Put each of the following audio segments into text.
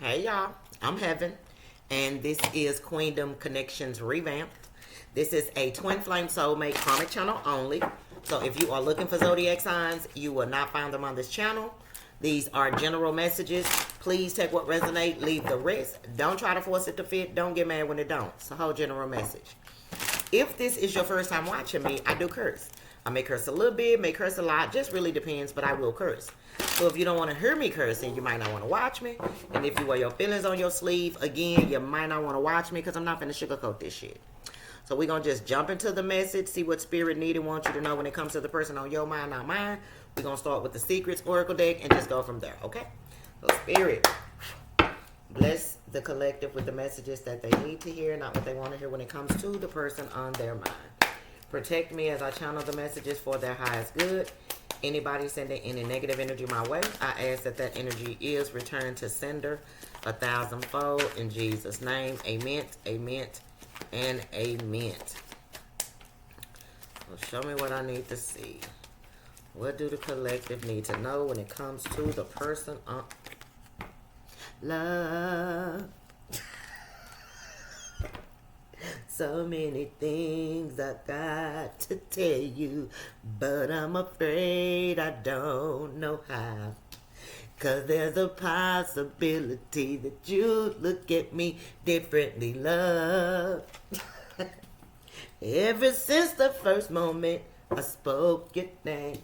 Hey y'all, I'm Heaven, and this is Queendom Connections Revamped. This is a twin flame soulmate karmic channel only. So if you are looking for zodiac signs, you will not find them on this channel. These are general messages. Please take what resonates, leave the rest. Don't try to force it to fit. Don't get mad when it don't. It's a whole general message. If this is your first time watching me, I do curse. I may curse a little bit, may curse a lot, just really depends, but I will curse. So if you don't want to hear me cursing, you might not want to watch me. And if you wear your feelings on your sleeve, again, you might not want to watch me because I'm not going to sugarcoat this shit. So we're going to just jump into the message, see what spirit needed wants you to know when it comes to the person on your mind, not mine. We're going to start with the Secrets Oracle deck and just go from there, okay? So spirit, bless the collective with the messages that they need to hear, not what they want to hear when it comes to the person on their mind. Protect me as I channel the messages for their highest good. Anybody sending any negative energy my way, I ask that that energy is returned to sender 1,000-fold in Jesus' name. Amen, amen, and amen. So show me what I need to see. What do the collective need to know when it comes to the person on love? So many things I got to tell you, but I'm afraid I don't know how. 'Cause there's a possibility that you look at me differently, love. Ever since the first moment I spoke your name.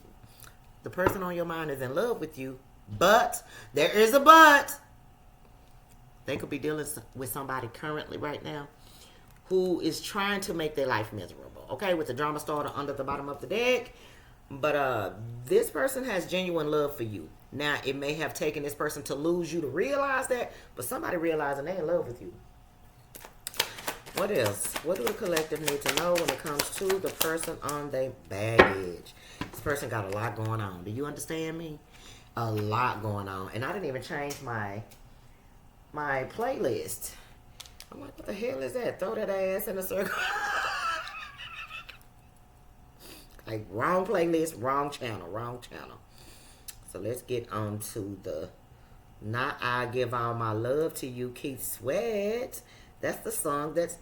The person on your mind is in love with you, but there is a but. They could be dealing with somebody currently right now who is trying to make their life miserable, okay, with the drama starter under the bottom of the deck. But this person has genuine love for you. Now, it may have taken this person to lose you to realize that, but somebody realizing they're in love with you. What else? What do the collective need to know when it comes to the person on their baggage? This person got a lot going on. Do you understand me? A lot going on. And I didn't even change my playlist. I'm like, what the hell is that? Throw that ass in a circle. Like, wrong playlist, wrong channel, wrong channel. So let's get on to the Not I Give All My Love to You, Keith Sweat. That's the song that's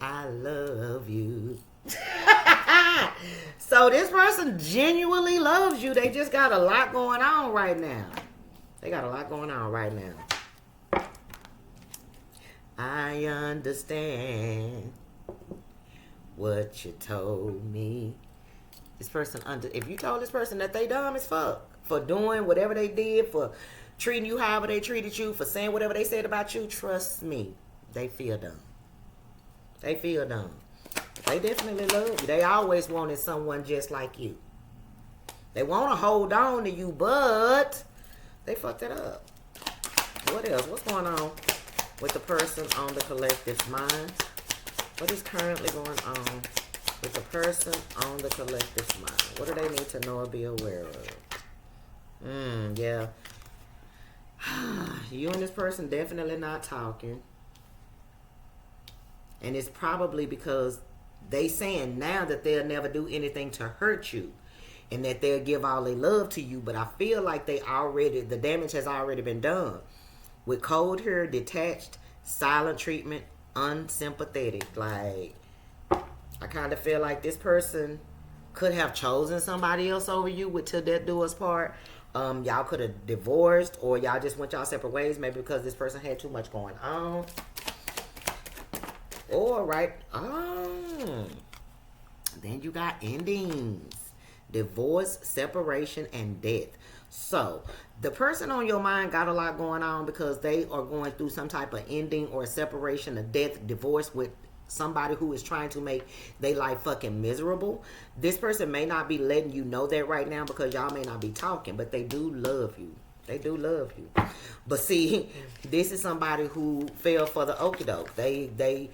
I love you. So this person genuinely loves you. They just got a lot going on right now. They got a lot going on right now. I understand what you told me. This person, if you told this person that they dumb as fuck for doing whatever they did, for treating you however they treated you, for saying whatever they said about you, trust me, they feel dumb. They feel dumb. They definitely love you. They always wanted someone just like you. They want to hold on to you, but they fucked it up. What else? What's going on with the person on the collective's mind? What is currently going on with the person on the collective's mind? What do they need to know or be aware of? Yeah. You and this person definitely not talking. And it's probably because they saying now that they'll never do anything to hurt you. And that they'll give all their love to you. But I feel like the damage has already been done. With cold hair, detached, silent treatment, unsympathetic. Like, I kind of feel like this person could have chosen somebody else over you with Till Death Do Us Part. Y'all could have divorced, or y'all just went y'all separate ways, maybe because this person had too much going on. Or, then you got endings. Divorce, separation, and death. So, the person on your mind got a lot going on because they are going through some type of ending or separation, a death, divorce with somebody who is trying to make their life fucking miserable. This person may not be letting you know that right now because y'all may not be talking, but they do love you. They do love you. But see, this is somebody who fell for the okie doke. They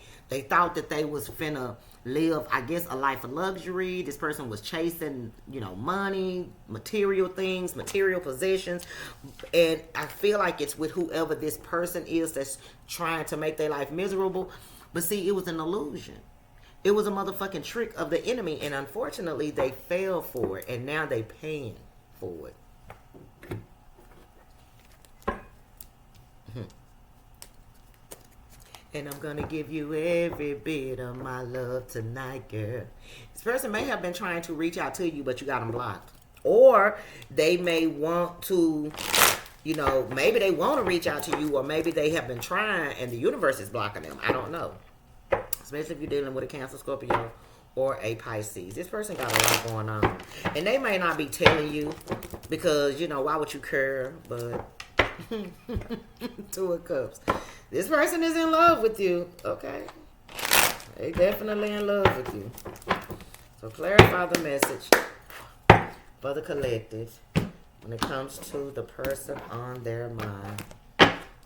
thought that they was finna live, I guess, a life of luxury. This person was chasing, money, material things, material possessions. And I feel like it's with whoever this person is that's trying to make their life miserable. But see, it was an illusion. It was a motherfucking trick of the enemy. And unfortunately, they fell for it. And now they paying for it. And I'm gonna give you every bit of my love tonight, girl. This person may have been trying to reach out to you, but you got them blocked. Or they may want to, you know, maybe they want to reach out to you, or maybe they have been trying and the universe is blocking them. I don't know. Especially if you're dealing with a Cancer, Scorpio, or a Pisces. This person got a lot going on. And they may not be telling you because, you know, why would you care? But Two of Cups. This person is in love with you. Okay. They definitely in love with you. So clarify the message for the collective when it comes to the person on their mind.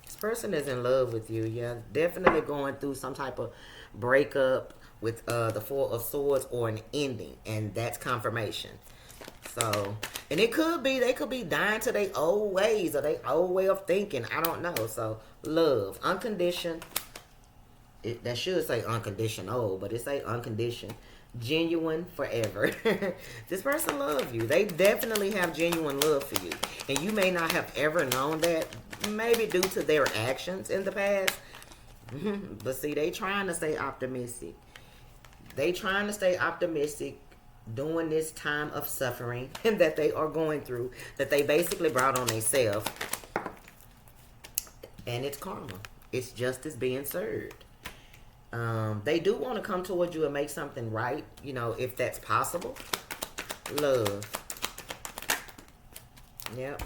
This person is in love with you. Yeah, definitely going through some type of breakup with the Four of Swords or an ending, and that's confirmation. So, and it could be, they could be dying to their old ways or their old way of thinking. I don't know. So, love, unconditioned. That should say unconditional, but it say unconditioned. Genuine forever. This person loves you. They definitely have genuine love for you. And you may not have ever known that, maybe due to their actions in the past. But see, they trying to stay optimistic. They trying to stay optimistic during this time of suffering that they are going through, that they basically brought on themselves. And it's karma. It's justice being served. They do want to come towards you and make something right, you know, if that's possible. Love. Yep.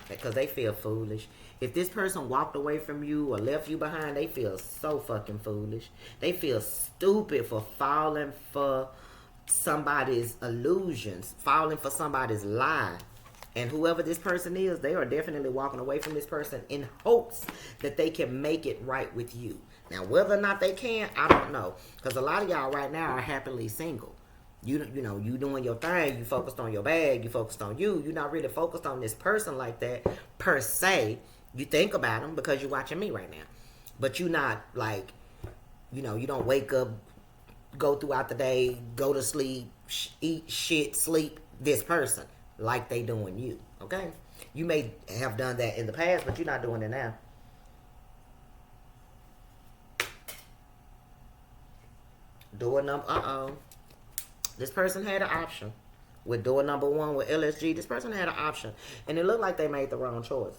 Because they feel foolish. If this person walked away from you or left you behind, they feel so fucking foolish. They feel stupid for falling for somebody's illusions, falling for somebody's lie. And whoever this person is, they are definitely walking away from this person in hopes that they can make it right with you. Now, whether or not they can, I don't know. Because a lot of y'all right now are happily single. You know, you doing your thing. You focused on your bag. You focused on you. You're not really focused on this person like that, per se. You think about them because you're watching me right now. But you're not like, you know, you don't wake up, go throughout the day, go to sleep, eat shit, sleep this person like they doing you. Okay? You may have done that in the past, but you're not doing it now. Door number, this person had an option. With door number 1 with LSG, this person had an option. And it looked like they made the wrong choice.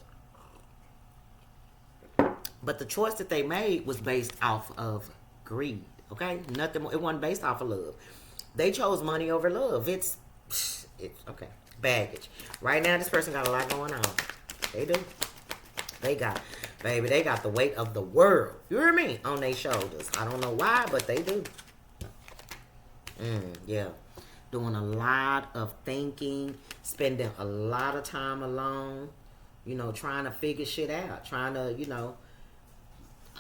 But the choice that they made was based off of greed. Okay? Nothing, it wasn't based off of love. They chose money over love. It's okay. Baggage. Right now, this person got a lot going on. They do. They got the weight of the world. You hear me? On their shoulders. I don't know why, but they do. Yeah. Doing a lot of thinking, spending a lot of time alone, you know, trying to figure shit out, trying to, you know,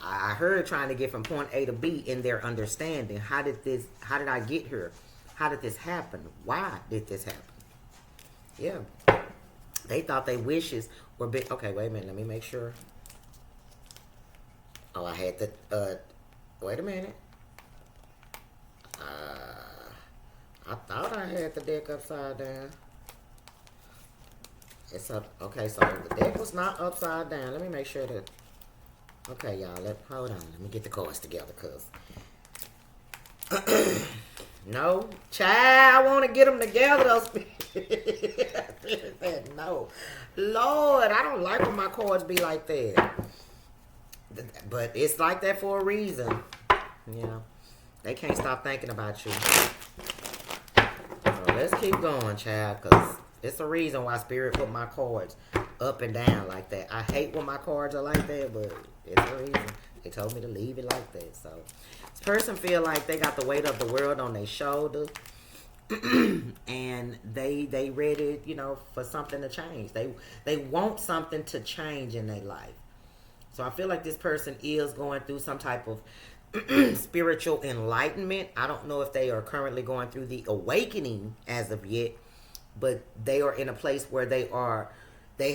I heard trying to get from point A to B in their understanding. How did I get here? How did this happen? Why did this happen? Yeah. They thought their wishes were big. Okay, wait a minute. Let me make sure. Oh, I had to, wait a minute. I thought I had the deck upside down. It's up. Okay, so the deck was not upside down. Let me make sure that. Okay, y'all. Hold on. Let me get the cards together, cause. No, child. I want to get them together. No, Lord, I don't like when my cards be like that. But it's like that for a reason. You know, they can't stop thinking about you. So let's keep going, child, because it's a reason why Spirit put my cards up and down like that. I hate when my cards are like that, but it's a reason. They told me to leave it like that. So this person feel like they got the weight of the world on their shoulder. And they ready, you know, for something to change. They want something to change in their life. So I feel like this person is going through some type of spiritual enlightenment. I don't know if they are currently going through the awakening as of yet, but they are in a place where they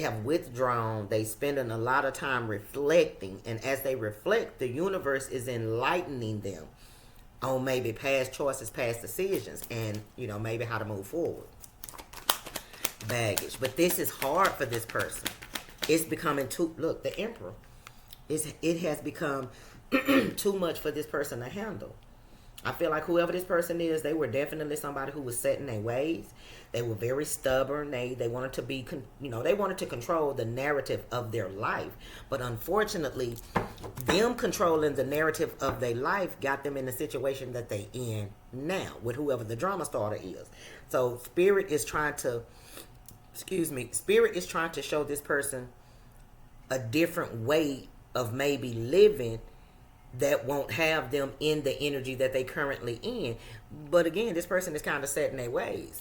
have withdrawn. They spending a lot of time reflecting, and as they reflect, the universe is enlightening them on maybe past choices, past decisions, and, you know, maybe how to move forward. Baggage. But this is hard for this person. It's becoming too, look, the Emperor. It has become too much for this person to handle. I feel like whoever this person is, they were definitely somebody who was set in their ways. They were very stubborn. They wanted to be, they wanted to control the narrative of their life. But unfortunately, them controlling the narrative of their life got them in the situation that they in now with whoever the drama starter is. So Spirit is trying to show this person a different way of maybe living that won't have them in the energy that they currently in. But again, this person is kind of set in their ways.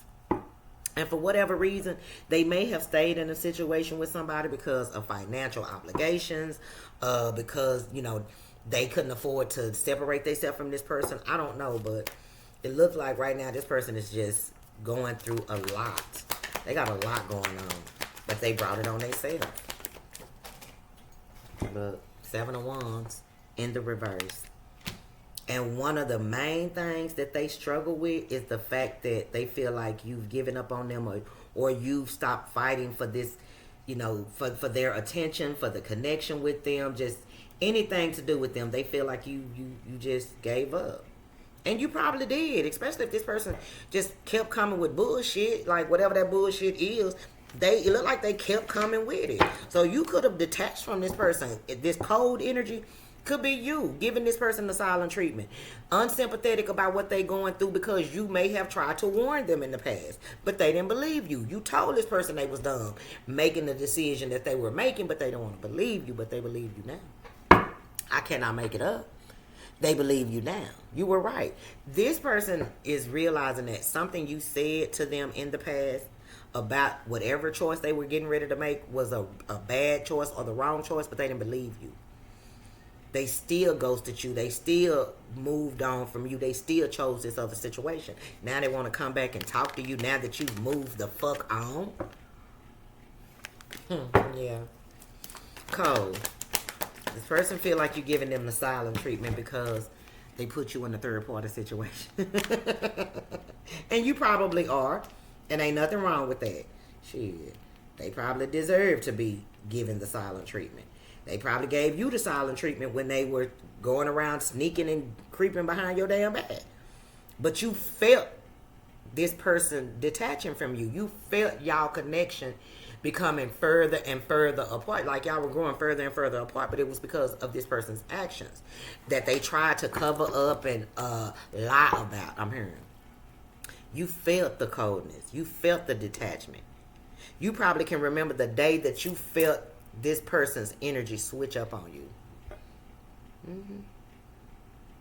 And for whatever reason, they may have stayed in a situation with somebody because of financial obligations, because, they couldn't afford to separate themselves from this person. I don't know, but it looks like right now this person is just going through a lot. They got a lot going on, but they brought it on themselves. Look, 7 of Wands in the reverse. And one of the main things that they struggle with is the fact that they feel like you've given up on them, or you've stopped fighting for this, for their attention, for the connection with them, just anything to do with them. They feel like you just gave up. And you probably did, especially if this person just kept coming with bullshit, like whatever that bullshit is. It looked like they kept coming with it. So you could have detached from this person. This cold energy could be you giving this person the silent treatment, unsympathetic about what they going through, because you may have tried to warn them in the past, but they didn't believe you. You told this person they was dumb making the decision that they were making, but they don't want to believe you, but they believe you now. I cannot make it up. They believe you now. You were right. This person is realizing that something you said to them in the past about whatever choice they were getting ready to make was a bad choice or the wrong choice, but they didn't believe you. They still ghosted you. They still moved on from you. They still chose this other situation. Now they want to come back and talk to you now that you've moved the fuck on. Yeah. Cold. This person feel like you're giving them the silent treatment because they put you in a third party situation. And you probably are. And ain't nothing wrong with that. Shit. They probably deserve to be given the silent treatment. They probably gave you the silent treatment when they were going around sneaking and creeping behind your damn back. But you felt this person detaching from you. You felt y'all connection becoming further and further apart. Like y'all were growing further and further apart, but it was because of this person's actions that they tried to cover up and lie about. I'm hearing. You felt the coldness. You felt the detachment. You probably can remember the day that you felt this person's energy switch up on you. Mm-hmm.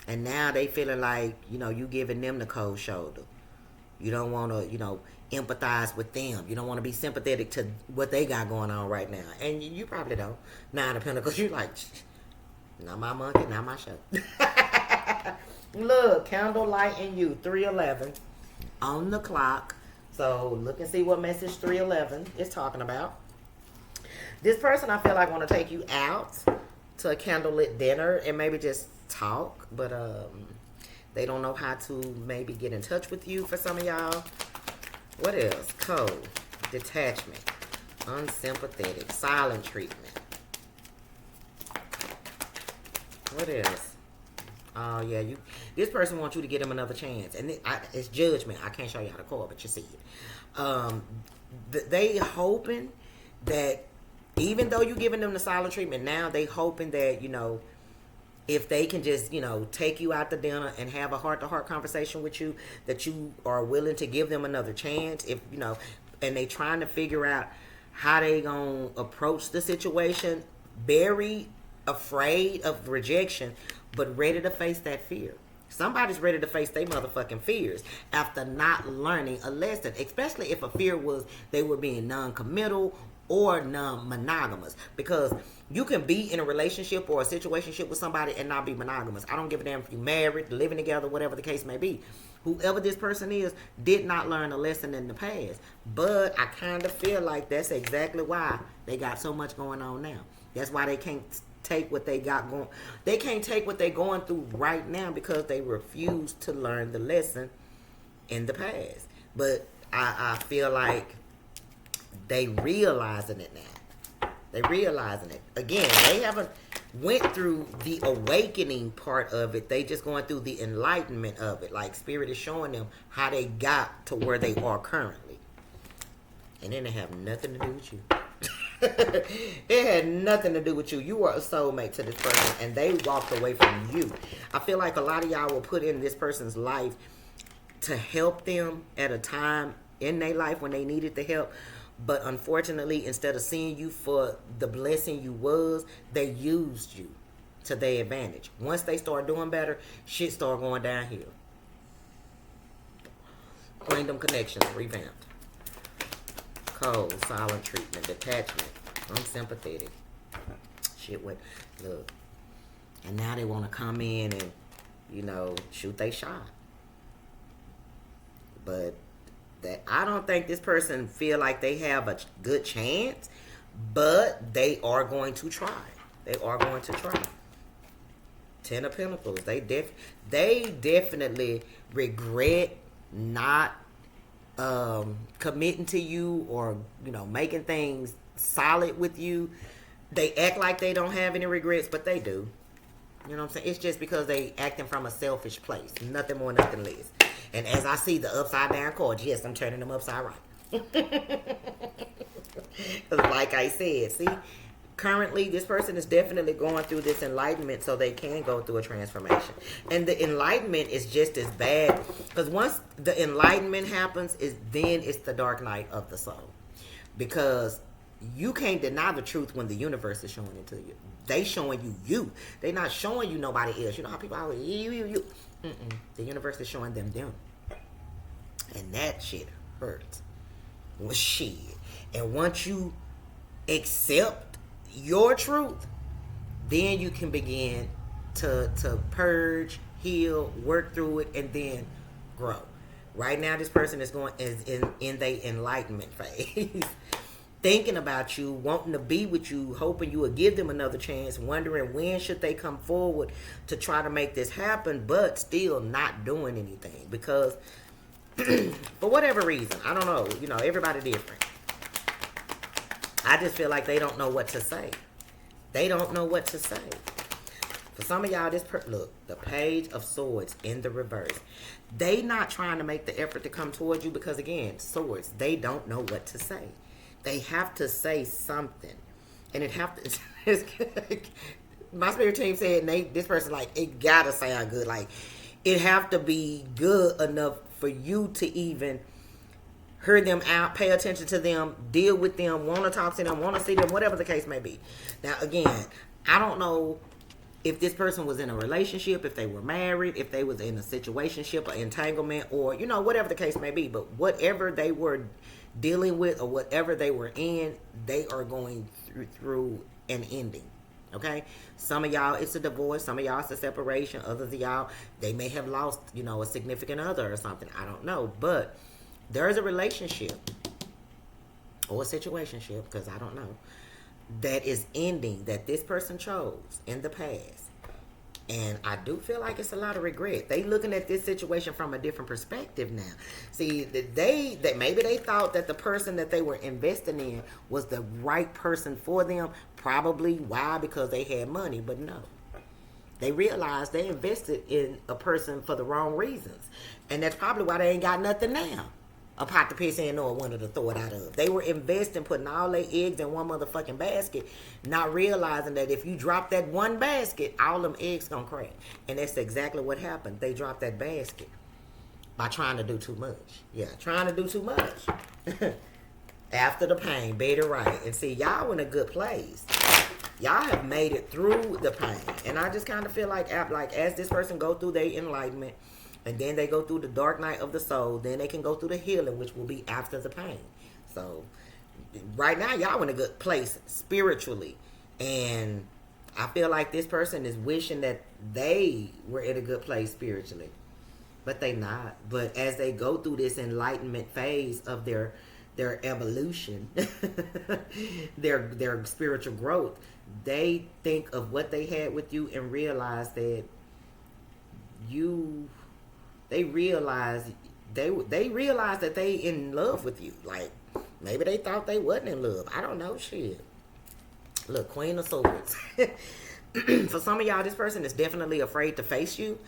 And now they feeling like, you giving them the cold shoulder. You don't want to, empathize with them. You don't want to be sympathetic to what they got going on right now. And you probably don't. 9 of Pentacles, you like, not my monkey, not my show. Look, candlelight and you, 311 on the clock. So look and see what message 311 is talking about. This person, I feel like, want to take you out to a candlelit dinner and maybe just talk, but they don't know how to maybe get in touch with you for some of y'all. What else? Cold, detachment, unsympathetic, silent treatment. What else? Oh, yeah, this person wants you to give them another chance. And it's judgment. I can't show you how to call, but you see it. They hoping that even though you're giving them the silent treatment now, they hoping that, if they can just, take you out to dinner and have a heart-to-heart conversation with you, that you are willing to give them another chance. If, and they trying to figure out how they going to approach the situation, very afraid of rejection, but ready to face that fear. Somebody's ready to face their motherfucking fears after not learning a lesson, especially if a fear was they were being non-committal or non-monogamous, because you can be in a relationship or a situationship with somebody and not be monogamous. I don't give a damn if you're married, living together, whatever the case may be. Whoever this person is did not learn a lesson in the past, but I kind of feel like that's exactly why they got so much going on now. That's why they can't take what they got going. They can't take what they're going through right now because they refuse to learn the lesson in the past. But I feel like they realizing it now. They realizing it. Again, they haven't went through the awakening part of it. They just going through the enlightenment of it. Like Spirit is showing them how they got to where they are currently. And then they have nothing to do with you. It had nothing to do with you. You are a soulmate to this person, and they walked away from you. I feel like a lot of y'all will put in this person's life to help them at a time in their life when they needed the help. But unfortunately, instead of seeing you for the blessing you was, they used you to their advantage. Once they start doing better, shit start going downhill. Random connections revamped. Cold, silent treatment, detachment, unsympathetic. Shit went, look. And now they want to come in and, you know, shoot they shot. But that I don't think this person feel like they have a good chance, but they are going to try. They are going to try. 10 of Pentacles. They definitely regret not committing to you, or you know, making things solid with you. They act like they don't have any regrets, but they do. You know what I'm saying? It's just because they acting from a selfish place. Nothing more, nothing less. And as I see the upside down cards, yes, I'm turning them upside right. Like I said, see, currently this person is definitely going through this enlightenment so they can go through a transformation. And the enlightenment is just as bad, because once the enlightenment happens, then it's the dark night of the soul. Because you can't deny the truth when the universe is showing it to you. They showing you. They not showing you nobody else. You know how people always you. The universe is showing them. And that shit hurts. Well, shit. And once you accept your truth, then you can begin to purge, heal, work through it, and then grow. Right now, this person is going in their enlightenment phase. Thinking about you, wanting to be with you, hoping you will give them another chance, wondering when should they come forward to try to make this happen, but still not doing anything because for whatever reason, I don't know, you know, everybody different. I just feel like they don't know what to say. They don't know what to say. For some of y'all, look, the Page of Swords in the reverse. They not trying to make the effort to come towards you because, again, swords, they don't know what to say. They have to say something. And it have to... my spirit team said, this person, like, it gotta sound good. Like, it have to be good enough for you to even hear them out, pay attention to them, deal with them, want to talk to them, want to see them, whatever the case may be. Now, again, I don't know if this person was in a relationship, if they were married, if they was in a situationship or entanglement, or, you know, whatever the case may be. But whatever they were dealing with or whatever they were in, they are going through an ending. Okay? Some of y'all, it's a divorce. Some of y'all, it's a separation. Others of y'all, they may have lost, you know, a significant other or something. I don't know. But there's a relationship or a situationship, because I don't know, that is ending, that this person chose in the past. And I do feel like it's a lot of regret. They looking at this situation from a different perspective now. See, that maybe they thought that the person that they were investing in was the right person for them. Probably. Why? Because they had money. But no. They realized they invested in a person for the wrong reasons. And that's probably why they ain't got nothing now. A pot to piss in or one to throw it out of. They were investing, putting all their eggs in one motherfucking basket, not realizing that if you drop that one basket, all them eggs gonna crack. And that's exactly what happened. They dropped that basket by trying to do too much. Yeah, trying to do too much. After the pain, better right. And see, y'all in a good place. Y'all have made it through the pain. And I just kind of feel like as this person go through their enlightenment, and then they go through the dark night of the soul, then they can go through the healing, which will be after the pain. So, right now, y'all in a good place spiritually. And I feel like this person is wishing that they were in a good place spiritually. But they not. But as they go through this enlightenment phase of their evolution, their spiritual growth, they think of what they had with you and realize that they realize that they in love with you. Like, maybe they thought they wasn't in love. I don't know, shit. Look, Queen of Swords. For some of y'all, this person is definitely afraid to face you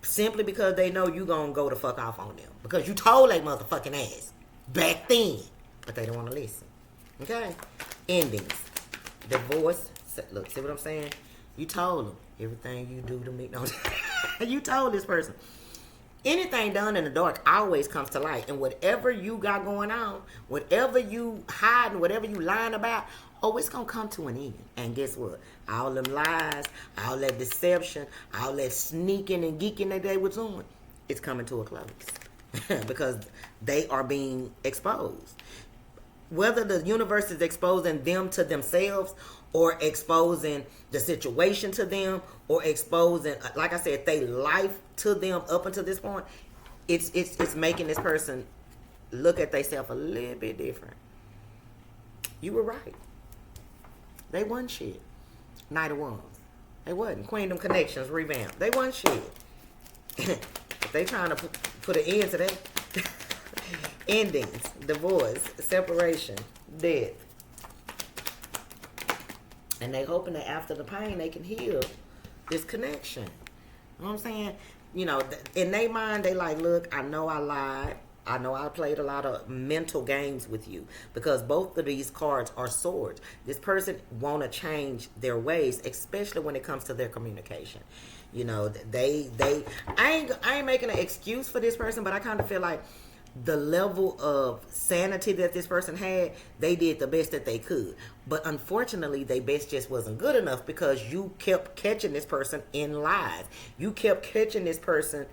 simply because they know you gonna go the fuck off on them. Because you told they motherfucking ass back then. But they don't want to listen. Okay? Endings. Divorce. Look, see what I'm saying? You told them everything you do to me. No, you told this person. Anything done in the dark always comes to light. And whatever you got going on, whatever you hiding, whatever you lying about, oh, it's going to come to an end. And guess what? All them lies, all that deception, all that sneaking and geeking that they was doing, it's coming to a close. Because they are being exposed. Whether the universe is exposing them to themselves or exposing the situation to them or exposing, like I said, their life to them up until this point, it's making this person look at themselves a little bit different. You were right. They wasn't shit. Knight of Wands. They wasn't. Queendom Connections revamped. They wasn't shit. They trying to put an end to that. Endings, divorce, separation, death. And they hoping that after the pain, they can heal this connection. You know what I'm saying? You know, in their mind, they like, look, I know I lied. I know I played a lot of mental games with you. Because both of these cards are swords. This person want to change their ways, especially when it comes to their communication. You know, I ain't making an excuse for this person, but I kind of feel like the level of sanity that this person had, they did the best that they could. But unfortunately, their best just wasn't good enough because you kept catching this person in lies. You kept catching this person,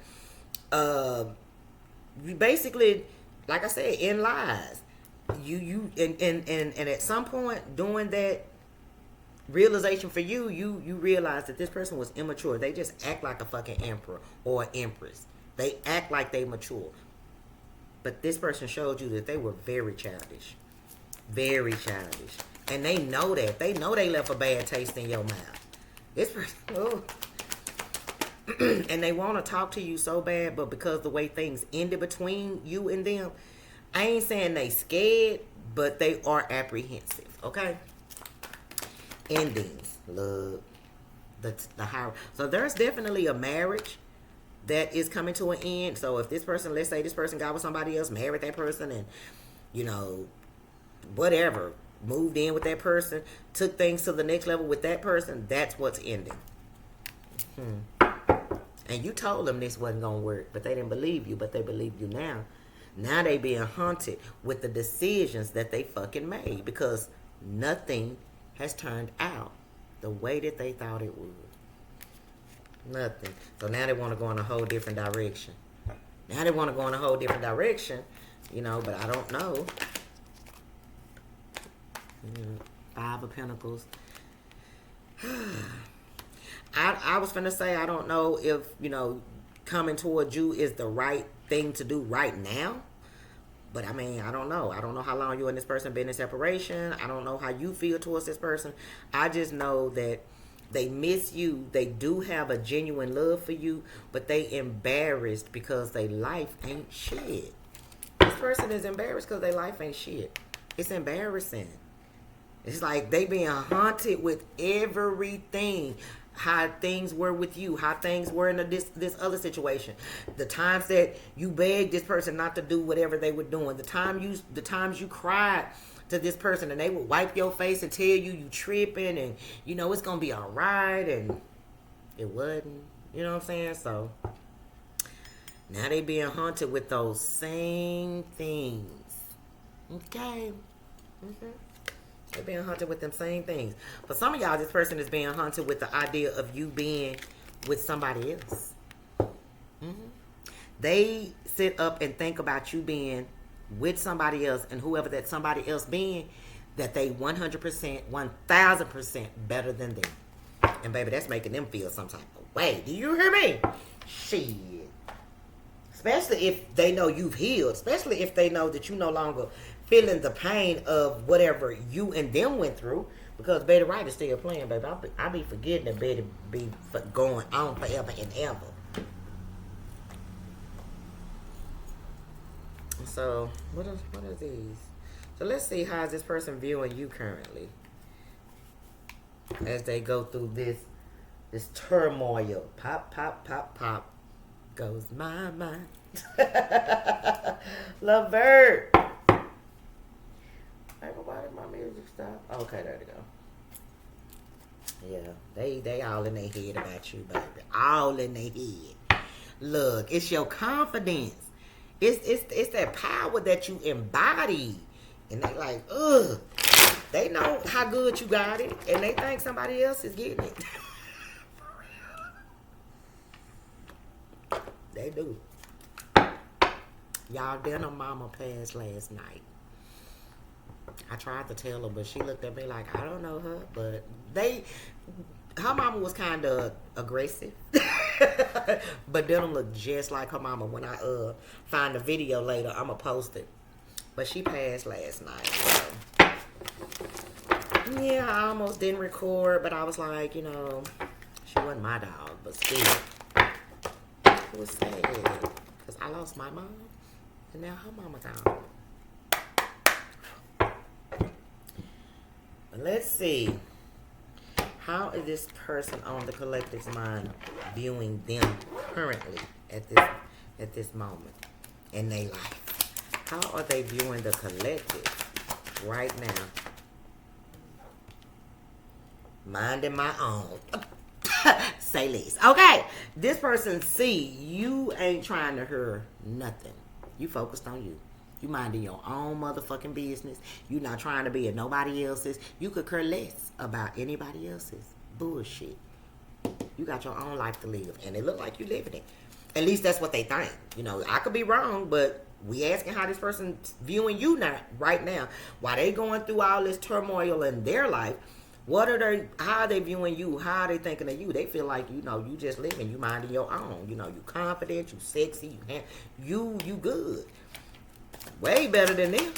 you basically, like I said, in lies. And at some point doing that realization for you, you realize that this person was immature. They just act like a fucking emperor or empress. They act like they mature. But this person showed you that they were very childish. Very childish. And they know that. They know they left a bad taste in your mouth. This person, oh. And they want to talk to you so bad, but because the way things ended between you and them, I ain't saying they scared, but they are apprehensive, okay? Endings, love, the higher. So there's definitely a marriage that is coming to an end. So if this person, let's say this person got with somebody else, married that person, and, you know, whatever, moved in with that person, took things to the next level with that person, that's what's ending. And you told them this wasn't going to work, but they didn't believe you, but they believe you now. Now they being haunted with the decisions that they fucking made because nothing has turned out the way that they thought it would. Nothing. So now they want to go in a whole different direction. Now they want to go in a whole different direction, you know, but I don't know. Five of Pentacles. I was finna say, I don't know if, you know, coming towards you is the right thing to do right now. But I mean, I don't know. I don't know how long you and this person been in separation. I don't know how you feel towards this person. I just know that they miss you. They do have a genuine love for you, but they embarrassed because their life ain't shit. This person is embarrassed because their life ain't shit. It's embarrassing. It's like they being haunted with everything. How things were with you, how things were in this other situation, the times that you begged this person not to do whatever they were doing, the times you cried to this person and they would wipe your face and tell you tripping and you know it's gonna be all right, and it wasn't. You know what I'm saying? So now they being haunted with those same things. Okay. They're being haunted with them same things. For some of y'all, this person is being haunted with the idea of you being with somebody else. They sit up and think about you being with somebody else, and whoever that somebody else being, that they 100%, 1000% better than them. And baby, that's making them feel some type of way. Do you hear me? Shit. Especially if they know you've healed. Especially if they know that you no longer feeling the pain of whatever you and them went through. Because Betty Wright is still playing, baby. I be forgetting that Betty be going on forever and ever. So, what are these? So let's see how is this person viewing you currently. as they go through this turmoil. Pop, pop, pop, pop goes my mind. Love Bird. Everybody, my music stop. Okay, there we go. Yeah, they all in their head about you, baby. All in their head. Look, it's your confidence. It's that power that you embody. And they like, ugh. They know how good you got it, and they think somebody else is getting it. They do. Y'all, dinner mama passed last night. I tried to tell her, but she looked at me like, I don't know her. But her mama was kind of aggressive. But them look just like her mama. When I find the video later, I'm going to post it. But she passed last night. So. Yeah, I almost didn't record, but I was like, you know, she wasn't my dog, but still. It was sad. Because I lost my mom, and now her mama gone. Let's see. How is this person on the collective's mind viewing them currently at this moment in their life? How are they viewing the collective right now? Minding my own. Say less. Okay. This person see you ain't trying to hear nothing. You focused on you. You minding your own motherfucking business. You not trying to be at nobody else's. You could care less about anybody else's bullshit. You got your own life to live, and it look like you living it. At least that's what they think. You know, I could be wrong, but we asking how this person's viewing you now, right now, while they going through all this turmoil in their life. How are they viewing you? How are they thinking of you? They feel like, you know, you just living, you minding your own. You know, you confident, you sexy, you good. Way better than them.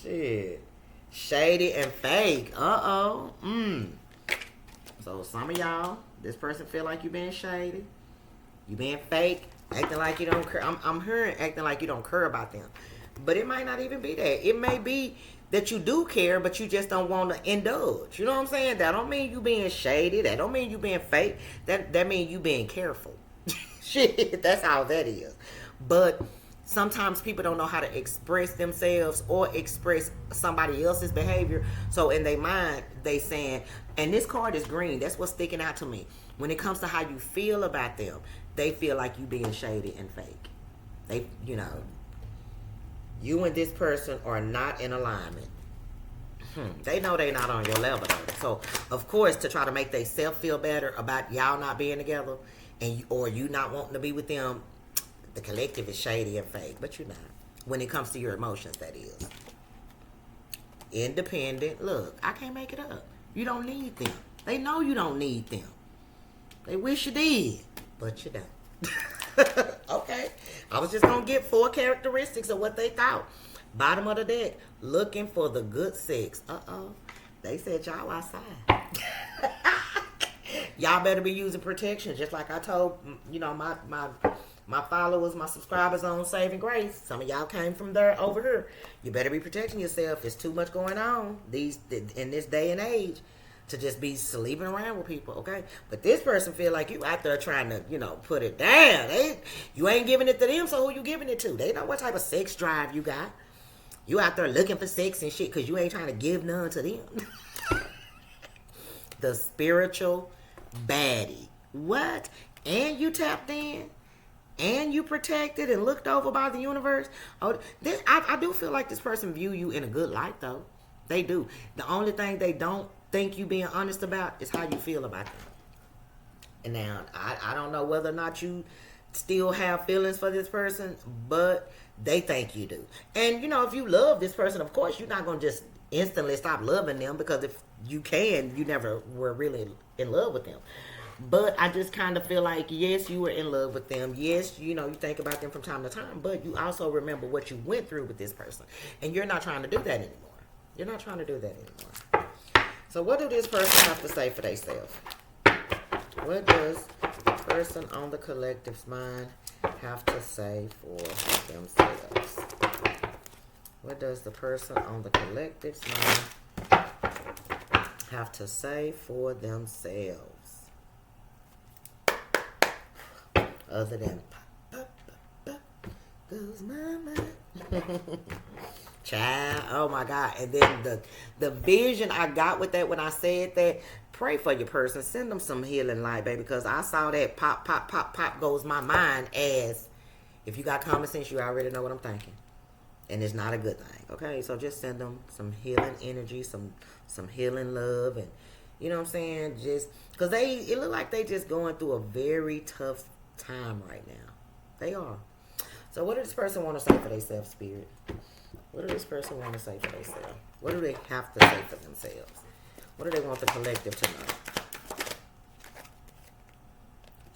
Shit. Shady and fake. Uh-oh. So some of y'all, this person feel like you being shady. You being fake. Acting like you don't care. I'm hearing acting like you don't care about them. But it might not even be that. It may be that you do care, but you just don't want to indulge. You know what I'm saying? That don't mean you being shady. That don't mean you being fake. That mean you being careful. Shit, that's how that is. But sometimes people don't know how to express themselves or express somebody else's behavior. So in their mind, they saying, and this card is green. That's what's sticking out to me. When it comes to how you feel about them, they feel like you being shady and fake. They, you know, you and this person are not in alignment. They know they not on your level though. So of course, to try to make themselves feel better about y'all not being together, or you not wanting to be with them, the collective is shady and fake. But you're not. When it comes to your emotions, that is. Independent. Look, I can't make it up. You don't need them. They know you don't need them. They wish you did, but you don't. Okay. I was just going to get 4 characteristics of what they thought. Bottom of the deck, looking for the good sex. Uh-oh. They said y'all outside. Y'all better be using protection, just like I told, you know, my followers, my subscribers on Saving Grace. Some of y'all came from there over here. You better be protecting yourself. There's too much going on in this day and age to just be sleeping around with people, okay? But this person feel like you out there trying to, you know, put it down. You ain't giving it to them, so who you giving it to? They know what type of sex drive you got. You out there looking for sex and shit because you ain't trying to give none to them. The spiritual baddie. What? And you tapped in? And you protected and looked over by the universe? Oh, I do feel like this person view you in a good light, though. They do. The only thing they don't think you being honest about is how you feel about them. And now, I don't know whether or not you still have feelings for this person, but they think you do. And, you know, if you love this person, of course, you're not going to just instantly stop loving them, because if you can, you never were really in love with them. But I just kind of feel like, yes, you were in love with them. Yes, you know, you think about them from time to time, but you also remember what you went through with this person. And you're not trying to do that anymore. You're not trying to do that anymore. So what do this person have to say for themselves? What does the person on the collective's mind have to say for themselves? What does the person on the collective's mind have to say for themselves? Other than pop, goes my mind. Child, oh my God. And then the vision I got with that when I said that, pray for your person. Send them some healing light, baby. Because I saw that pop, pop, pop, pop goes my mind as, if you got common sense, you already know what I'm thinking. And it's not a good thing. Okay, so just send them some healing energy, some healing love. And you know what I'm saying? Just, because it look like they just going through a very tough time right now. They are. So what does this person want to say for themselves, Spirit? What does this person want to say for themselves? What do they have to say for themselves? What do they want the collective to know?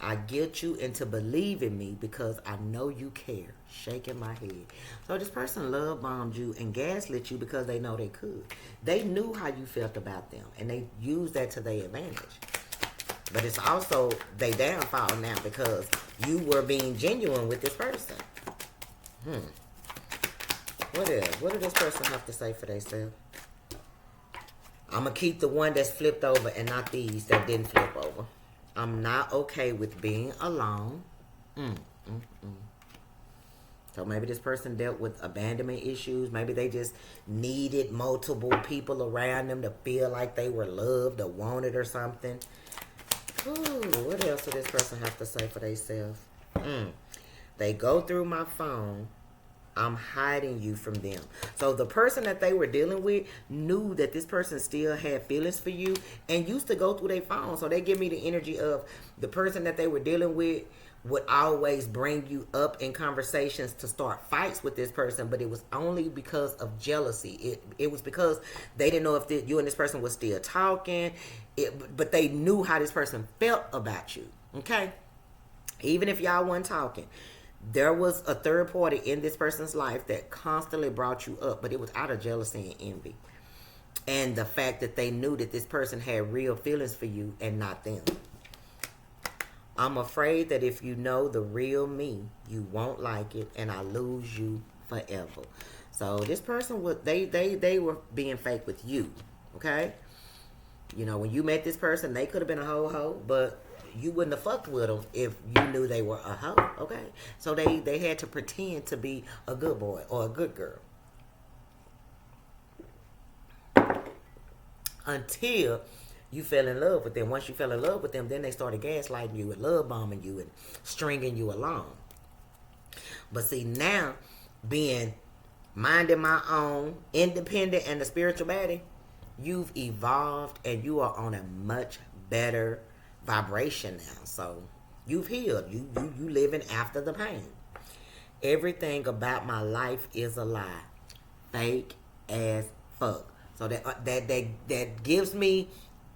I guilt you into believing me because I know you care. Shaking my head. So this person love bombed you and gaslit you because they know they could. They knew how you felt about them and they used that to their advantage. But it's also they downfall now because you were being genuine with this person. What else? What does this person have to say for themselves? I'm going to keep the one that's flipped over and not these that didn't flip over. I'm not okay with being alone. So maybe this person dealt with abandonment issues. Maybe they just needed multiple people around them to feel like they were loved or wanted or something. Ooh, what else does this person have to say for themselves? They go through my phone. I'm hiding you from them. So the person that they were dealing with knew that this person still had feelings for you and used to go through their phone. So they give me the energy of the person that they were dealing with would always bring you up in conversations to start fights with this person, but it was only because of jealousy. It was because they didn't know if you and this person was still talking, but they knew how this person felt about you, okay? Even if y'all weren't talking. There was a third party in this person's life that constantly brought you up, but it was out of jealousy and envy. And the fact that they knew that this person had real feelings for you and not them. I'm afraid that if you know the real me, you won't like it and I lose you forever. So this person, they were being fake with you, okay? You know, when you met this person, they could have been a hoe, but you wouldn't have fucked with them if you knew they were a hoe, okay? So they had to pretend to be a good boy or a good girl. Until you fell in love with them. Once you fell in love with them, then they started gaslighting you and love bombing you and stringing you along. But see, now, being minding my own, independent, and the spiritual baddie, you've evolved and you are on a much better vibration now. So you've healed. You living after the pain. Everything about my life is a lie. Fake as fuck. So that gives me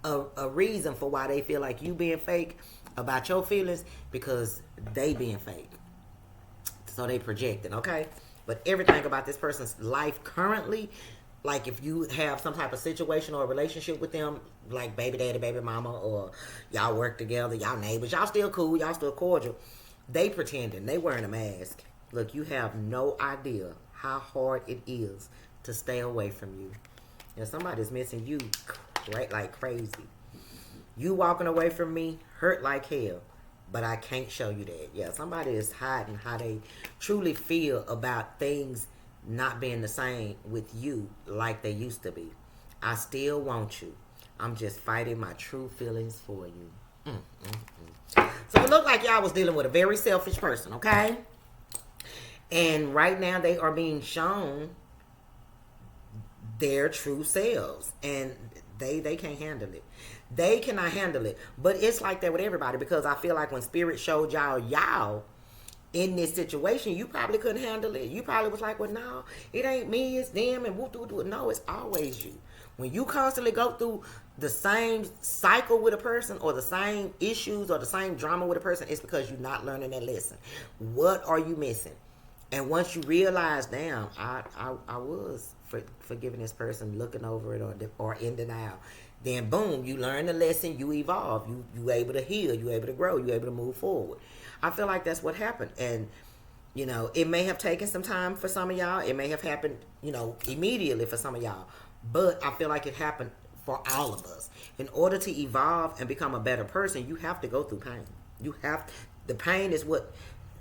a reason for why they feel like you being fake about your feelings, because they being fake. So they projecting, okay? But everything about this person's life currently, like if you have some type of situation or a relationship with them, like baby daddy, baby mama, or y'all work together, y'all neighbors, y'all still cool, y'all still cordial, they pretending, they wearing a mask. Look, you have no idea how hard it is to stay away from you. And somebody's missing you like crazy. You walking away from me hurt like hell, but I can't show you that. Yeah, somebody is hiding how they truly feel about things not being the same with you like they used to be. I still want you. I'm just fighting my true feelings for you. So it looked like y'all was dealing with a very selfish person, okay? And right now they are being shown their true selves, and they can't handle it. They cannot handle it. But it's like that with everybody, because I feel like when Spirit showed y'all in this situation, you probably couldn't handle it. You probably was like, well, no, it ain't me, it's them, and whoop, whoop, whoop. No, it's always you. When you constantly go through the same cycle with a person, or the same issues, or the same drama with a person, it's because you're not learning that lesson. What are you missing? And once you realize, damn, I was forgiving this person, looking over it, or in denial, then boom, you learn the lesson, you evolve, you able to heal, you able to grow, you able to move forward. I feel like that's what happened. And you know, it may have taken some time for some of y'all. It may have happened, you know, immediately for some of y'all. But I feel like it happened for all of us. In order to evolve and become a better person, you have to go through pain. The pain is what,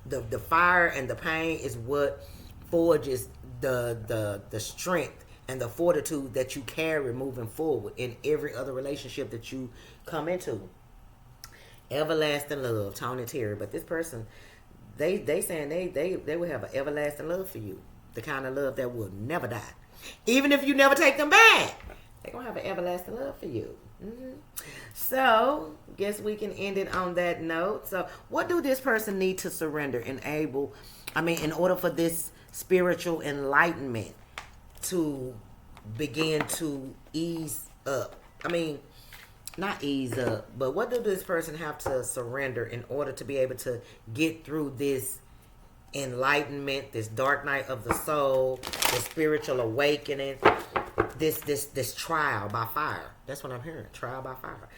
the fire and the pain is what forges the strength and the fortitude that you carry moving forward in every other relationship that you come into. Everlasting love, Tony Terry. But this person, they saying they will have an everlasting love for you. The kind of love that will never die. Even if you never take them back, they're going to have an everlasting love for you. So, guess we can end it on that note. So, what do this person need to surrender in order for this spiritual enlightenment to begin to ease up? Not ease up, but what does this person have to surrender in order to be able to get through this enlightenment, this dark night of the soul, this spiritual awakening, this trial by fire? That's what I'm hearing, trial by fire.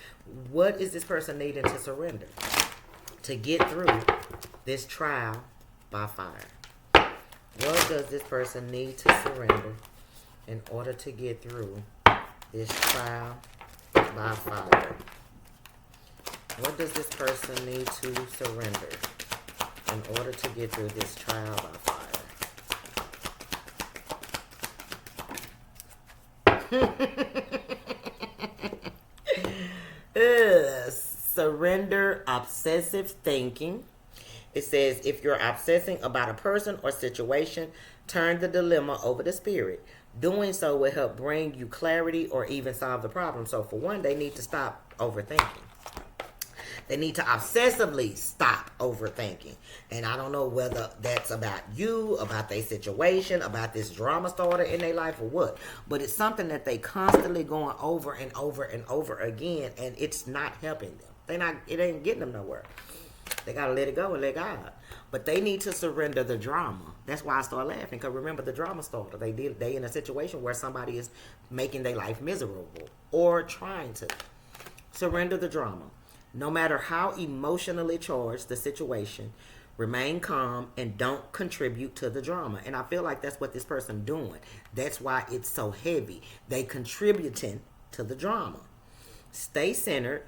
What is this person needing to surrender to get through this trial by fire? What does this person need to surrender in order to get through this trial by fire? What does this person need to surrender in order to get through this trial by fire? Surrender obsessive thinking. It says, if you're obsessing about a person or situation, turn the dilemma over to spirit. Doing so will help bring you clarity or even solve the problem. So for one, they need to stop overthinking. They need to obsessively stop overthinking. And I don't know whether that's about you, about their situation, about this drama starter in their life or what. But it's something that they constantly going over and over and over again, and it's not helping them. It ain't getting them nowhere. They got to let it go and let God. But they need to surrender the drama. That's why I start laughing. Because remember the drama starter. They in a situation where somebody is making their life miserable. Or trying to. Surrender the drama. No matter how emotionally charged the situation, remain calm and don't contribute to the drama. And I feel like that's what this person doing. That's why it's so heavy. They contributing to the drama. Stay centered.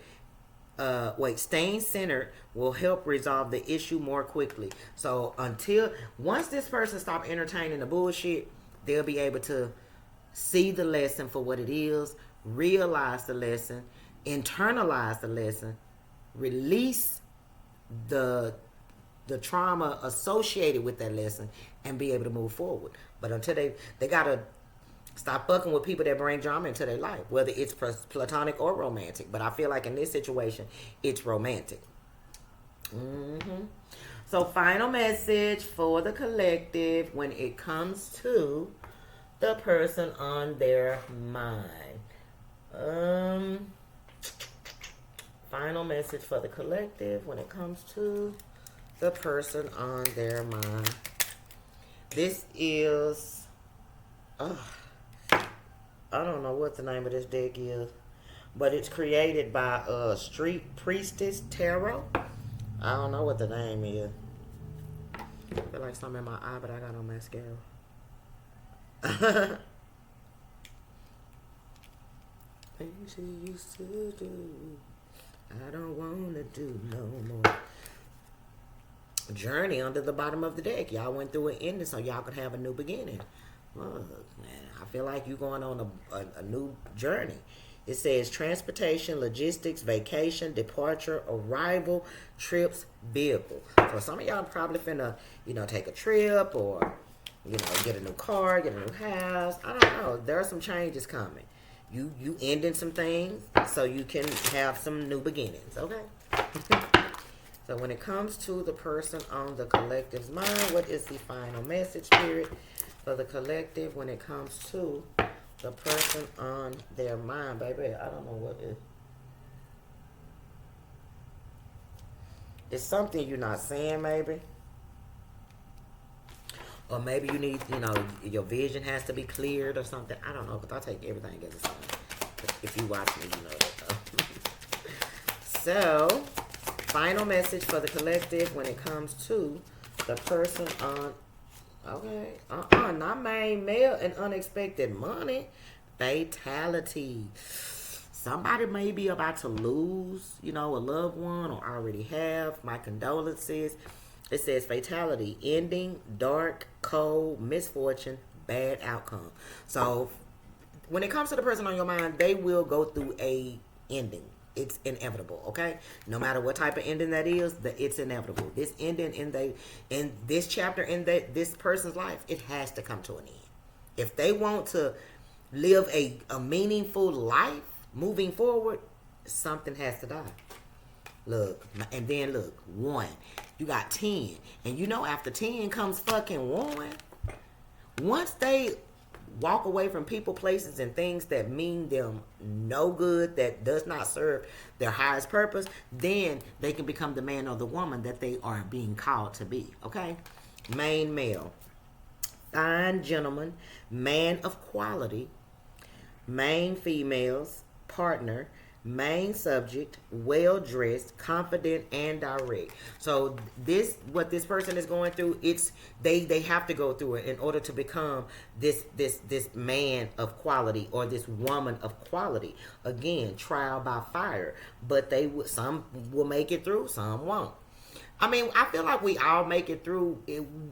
Staying centered will help resolve the issue more quickly. So once this person stop entertaining the bullshit, they'll be able to see the lesson for what it is, realize the lesson, internalize the lesson, release the trauma associated with that lesson, and be able to move forward. But until they gotta stop fucking with people that bring drama into their life, whether it's platonic or romantic. But I feel like in this situation, it's romantic. So final message for the collective when it comes to the person on their mind. Final message for the collective when it comes to the person on their mind. This is... I don't know what the name of this deck is, but it's created by Street Priestess Tarot. I don't know what the name is. I feel like something in my eye, but I got no mascara. Things she used to do, I don't want to do no more. Journey under the bottom of the deck. Y'all went through an ending so y'all could have a new beginning. Look, man, I feel like you're going on a new journey. It says transportation, logistics, vacation, departure, arrival, trips, vehicle. So some of y'all probably finna, take a trip or, get a new car, get a new house. I don't know. There are some changes coming. You ending some things so you can have some new beginnings, okay? So when it comes to the person on the collective's mind, what is the final message, Spirit? For the collective, when it comes to the person on their mind, baby, I don't know what it is. It's something you're not saying, maybe. Or maybe you need, your vision has to be cleared or something. I don't know, because I take everything as a sign. If you watch me, you know that. So, final message for the collective when it comes to the person on... Okay. Not main male and unexpected money. Fatality. somebody may be about to lose, you know, a loved one or already have. My condolences. It says fatality, ending, dark, cold, misfortune, bad outcome. So when it comes to the person on your mind, they will go through a ending. It's inevitable, okay? No matter what type of ending that is, it's inevitable. This ending in this chapter in this person's life, it has to come to an end. If they want to live a meaningful life moving forward, something has to die. Look, and then look, 1. You got 10. And you know after 10 comes fucking 1. Once they walk away from people, places, and things that mean them no good, that does not serve their highest purpose, then they can become the man or the woman that they are being called to be, okay? Main male, fine gentleman, man of quality. Main females, partner. Main subject, well-dressed, confident, and direct. So what this person is going through, they have to go through it in order to become this man of quality or this woman of quality. Again, trial by fire. But some will make it through, some won't. I mean, I feel like we all make it through.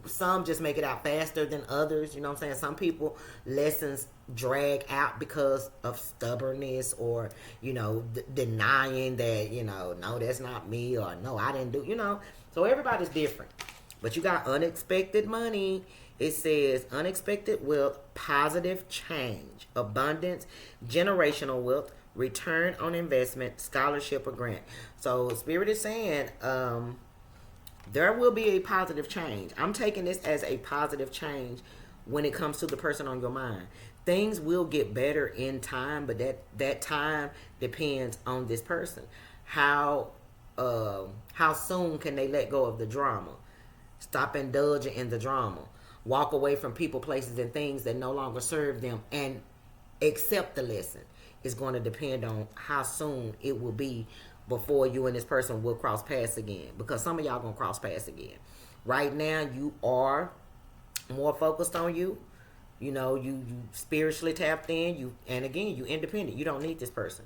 Some just make it out faster than others. You know what I'm saying? Some people, lessons drag out because of stubbornness or, you know, denying that, you know, no, that's not me, or no, I didn't do, you know. So everybody's different. But you got unexpected money. It says unexpected wealth, positive change, abundance, generational wealth, return on investment, scholarship, or grant. So Spirit is saying, there will be a positive change. I'm taking this as a positive change when it comes to the person on your mind. Things will get better in time, but that time depends on this person. How soon can they let go of the drama? Stop indulging in the drama. Walk away from people, places, and things that no longer serve them and accept the lesson. It's going to depend on how soon it will be before you and this person will cross paths again. Because some of y'all going to cross paths again. Right now, you are more focused on you. You know, you spiritually tapped in. And again, you independent. You don't need this person.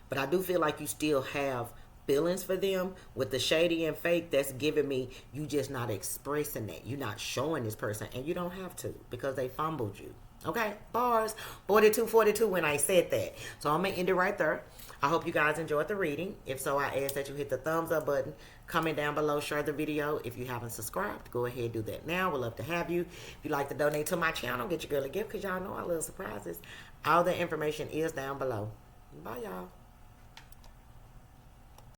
But I do feel like you still have feelings for them. With the shady and fake, that's giving me, you just not expressing that. You're not showing this person. And you don't have to, because they fumbled you. Okay, bars 42 when I said that. So I'm gonna end it right there. I hope you guys enjoyed the reading. If so, I ask that you hit the thumbs up button, comment down below, share the video. If you haven't subscribed, go ahead and do that now. We'd love to have you. If you'd like to donate to my channel, get your girl a gift, because y'all know I love surprises. All the information is down below. Bye, y'all.